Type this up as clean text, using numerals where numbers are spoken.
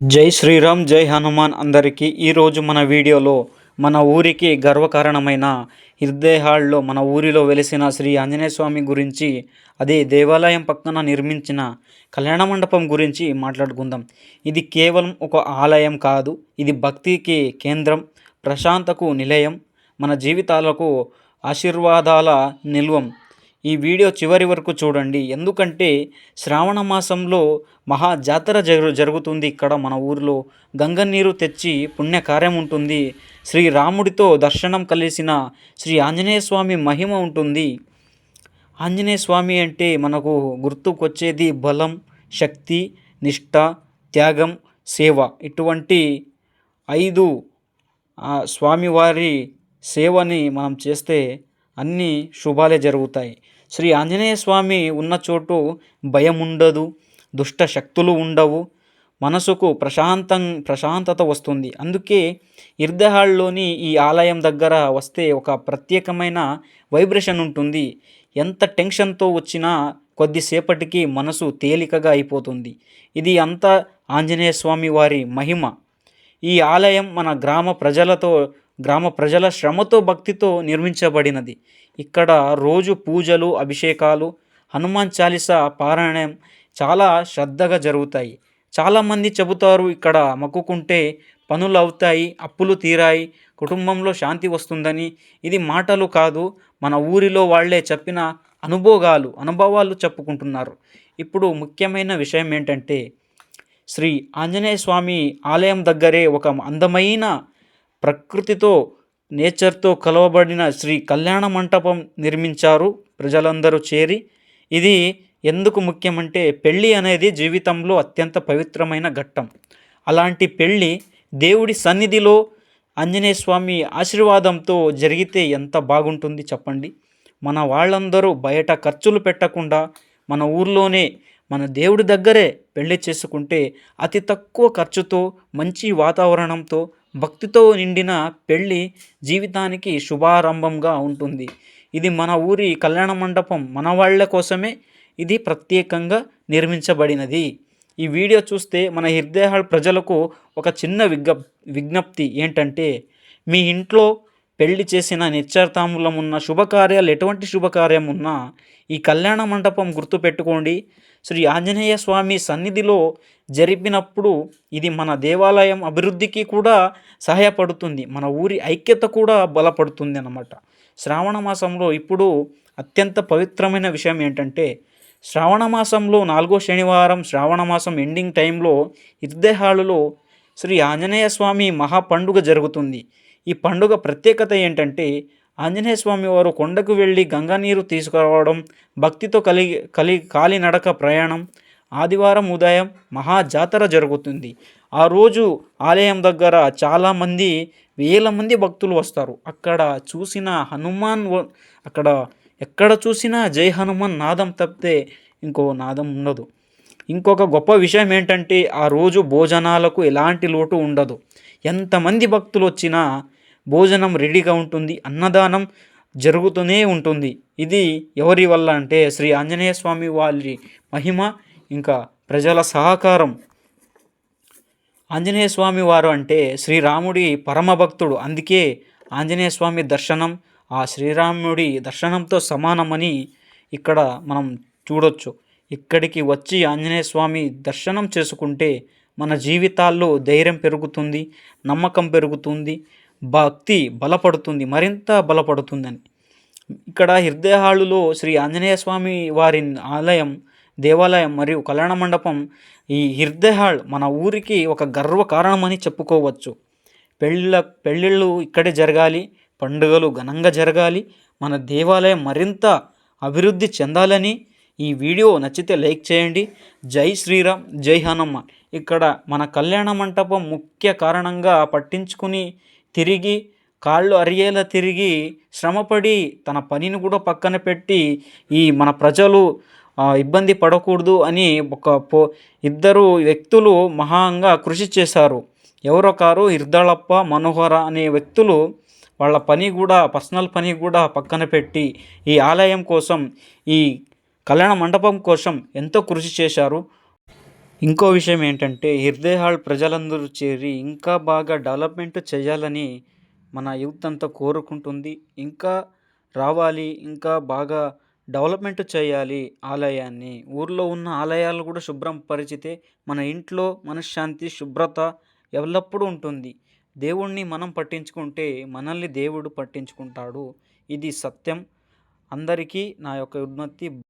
జై శ్రీరామ్ జై హనుమాన్ అందరికీ ఈరోజు మన వీడియోలో మన ఊరికి గర్వకారణమైన హిర్దేహాల్లో మన ఊరిలో వెలిసిన శ్రీ ఆంజనేయ స్వామి గురించి, అదే దేవాలయం పక్కన నిర్మించిన కళ్యాణ మండపం గురించి మాట్లాడుకుందాం. ఇది కేవలం ఒక ఆలయం కాదు, ఇది భక్తికి కేంద్రం, ప్రశాంతకు నిలయం, మన జీవితాలకు ఆశీర్వాదాల నిల్వం. ఈ వీడియో చివరి వరకు చూడండి, ఎందుకంటే శ్రావణ మాసంలో మహా జాతర జరుగుతుంది. ఇక్కడ మన ఊరిలో గంగనీరు తెచ్చి పుణ్యకార్యం ఉంటుంది. శ్రీరాముడితో దర్శనం కలిసిన శ్రీ ఆంజనేయ స్వామి మహిమ ఉంటుంది. ఆంజనేయ స్వామి అంటే మనకు గుర్తుకొచ్చేది బలం, శక్తి, నిష్ఠ, త్యాగం, సేవ. ఇటువంటి 5 స్వామివారి సేవని మనం చేస్తే అన్ని శుభాలే జరుగుతాయి. శ్రీ ఆంజనేయ స్వామి ఉన్న చోటు భయం ఉండదు, దుష్ట శక్తులు ఉండవు, మనసుకు ప్రశాంతత వస్తుంది. అందుకే ఇర్దహాల్లోని ఈ ఆలయం దగ్గర వస్తే ఒక ప్రత్యేకమైన వైబ్రేషన్ ఉంటుంది. ఎంత టెన్షన్తో వచ్చినా కొద్దిసేపటికి మనసు తేలికగా అయిపోతుంది. ఇది అంతా ఆంజనేయ స్వామి వారి మహిమ. ఈ ఆలయం మన గ్రామ ప్రజల శ్రమతో, భక్తితో నిర్మించబడినది. ఇక్కడ రోజు పూజలు, అభిషేకాలు, హనుమాన్ చాలీసా పారాయణం చాలా శ్రద్ధగా జరుగుతాయి. చాలామంది చెబుతారు, ఇక్కడ మొక్కుకుంటే పనులు అవుతాయి, అప్పులు తీరాయి, కుటుంబంలో శాంతి వస్తుందని. ఇది మాటలు కాదు, మన ఊరిలో వాళ్ళే చెప్పిన అనుభవాలు చెప్పుకుంటున్నారు. ఇప్పుడు ముఖ్యమైన విషయం ఏంటంటే, శ్రీ ఆంజనేయ స్వామి ఆలయం దగ్గరే ఒక అందమైన ప్రకృతితో, నేచర్తో కలవబడిన శ్రీ కళ్యాణ మంటపం నిర్మించారు ప్రజలందరూ చేరి. ఇది ఎందుకు ముఖ్యమంటే, పెళ్ళి అనేది జీవితంలో అత్యంత పవిత్రమైన ఘట్టం. అలాంటి పెళ్ళి దేవుడి సన్నిధిలో ఆంజనేయ స్వామి ఆశీర్వాదంతో జరిగితే ఎంత బాగుంటుంది చెప్పండి. మన వాళ్ళందరూ బయట ఖర్చులు పెట్టకుండా మన ఊర్లోనే మన దేవుడి దగ్గరే పెళ్లి చేసుకుంటే అతి తక్కువ ఖర్చుతో, మంచి వాతావరణంతో, భక్తితో నిండిన పెళ్ళి జీవితానికి శుభారంభంగా ఉంటుంది. ఇది మన ఊరి కళ్యాణ మండపం మన వాళ్ళ కోసమే ఇది ప్రత్యేకంగా నిర్మించబడినది. ఈ వీడియో చూస్తే మన హిర్దేహాల్ ప్రజలకు ఒక చిన్న విజ్ఞప్తి ఏంటంటే, మీ ఇంట్లో పెళ్లి చేసిన నిశ్చయితాంబూలం ఉన్న శుభకార్యాలు, ఎటువంటి శుభకార్యం ఉన్నా ఈ కళ్యాణ మండపం గుర్తుపెట్టుకోండి. శ్రీ ఆంజనేయ స్వామి సన్నిధిలో జరిపినప్పుడు ఇది మన దేవాలయం అభివృద్ధికి కూడా సహాయపడుతుంది, మన ఊరి ఐక్యత కూడా బలపడుతుంది అన్నమాట. శ్రావణ మాసంలో ఇప్పుడు అత్యంత పవిత్రమైన విషయం ఏంటంటే, శ్రావణ మాసంలో 4వ శనివారం, శ్రావణ మాసం ఎండింగ్ టైంలో ఇర్దెహాలులో శ్రీ ఆంజనేయ స్వామి మహా పండుగ జరుగుతుంది. ఈ పండుగ ప్రత్యేకత ఏంటంటే, ఆంజనేయ స్వామి వారు కొండకు వెళ్ళి గంగా నీరు తీసుకురావడం, భక్తితో కాలినడక ప్రయాణం. ఆదివారం ఉదయం మహా జాతర జరుగుతుంది. ఆ రోజు ఆలయం దగ్గర చాలామంది, వేల మంది భక్తులు వస్తారు. అక్కడ చూసిన అక్కడ ఎక్కడ చూసినా జై హనుమాన్ నాదం తప్పితే ఇంకో నాదం ఉండదు. ఇంకొక గొప్ప విషయం ఏంటంటే, ఆ రోజు భోజనాలకు ఎలాంటి లోటు ఉండదు. ఎంతమంది భక్తులు వచ్చినా భోజనం రెడీగా ఉంటుంది, అన్నదానం జరుగుతూనే ఉంటుంది. ఇది ఎవరి వల్ల అంటే శ్రీ ఆంజనేయ స్వామి వారి మహిమ, ఇంకా ప్రజల సహకారం. ఆంజనేయ స్వామి వారు అంటే శ్రీరాముడి పరమభక్తుడు. అందుకే ఆంజనేయ స్వామి దర్శనం ఆ శ్రీరాముడి దర్శనంతో సమానమని ఇక్కడ మనం చూడొచ్చు. ఇక్కడికి వచ్చి ఆంజనేయ స్వామి దర్శనం చేసుకుంటే మన జీవితాల్లో ధైర్యం పెరుగుతుంది, నమ్మకం పెరుగుతుంది, భక్తి బలపడుతుంది, మరింత బలపడుతుందని. ఇక్కడ హిర్దేహాలులో శ్రీ ఆంజనేయ స్వామి వారి దేవాలయం మరియు కళ్యాణ మండపం, ఈ హిర్దేహాల్ మన ఊరికి ఒక గర్వకారణమని చెప్పుకోవచ్చు. పెళ్ళిళ్ళు ఇక్కడే జరగాలి, పండుగలు ఘనంగా జరగాలి, మన దేవాలయం మరింత అభివృద్ధి చెందాలని. ఈ వీడియో నచ్చితే లైక్ చేయండి. జై శ్రీరామ్ జై హనుమాన్. ఇక్కడ మన కళ్యాణ మంటపం ముఖ్య కారణంగా పట్టించుకుని తిరిగి, కాళ్ళు అరిగేలా తిరిగి, శ్రమపడి తన పనిని కూడా పక్కన పెట్టి ఈ మన ప్రజలు ఇబ్బంది పడకూడదు అని ఇద్దరు వ్యక్తులు మహాంగా కృషి చేశారు. ఎవరొకరు ఇర్దళప్ప, మనోహర అనే వ్యక్తులు వాళ్ళ పర్సనల్ పని కూడా పక్కన పెట్టి ఈ ఆలయం కోసం, ఈ కళ్యాణ మండపం కోసం ఎంతో కృషి చేశారు. ఇంకో విషయం ఏంటంటే హిర్దేహాల్ ప్రజలందరూ చేరి ఇంకా బాగా డెవలప్మెంట్ చేయాలని మన యూత్ అంతా కోరుకుంటుంది. ఇంకా రావాలి, ఇంకా బాగా డెవలప్మెంట్ చేయాలి ఆలయాన్ని. ఊర్లో ఉన్న ఆలయాలు కూడా శుభ్రం పరిచితే మన ఇంట్లో మనశ్శాంతి, శుభ్రత ఎల్లప్పుడూ ఉంటుంది. దేవుణ్ణి మనం పట్టించుకుంటే మనల్ని దేవుడు పట్టించుకుంటాడు. ఇది సత్యం. అందరికీ నా యొక్క విజ్ఞప్తి.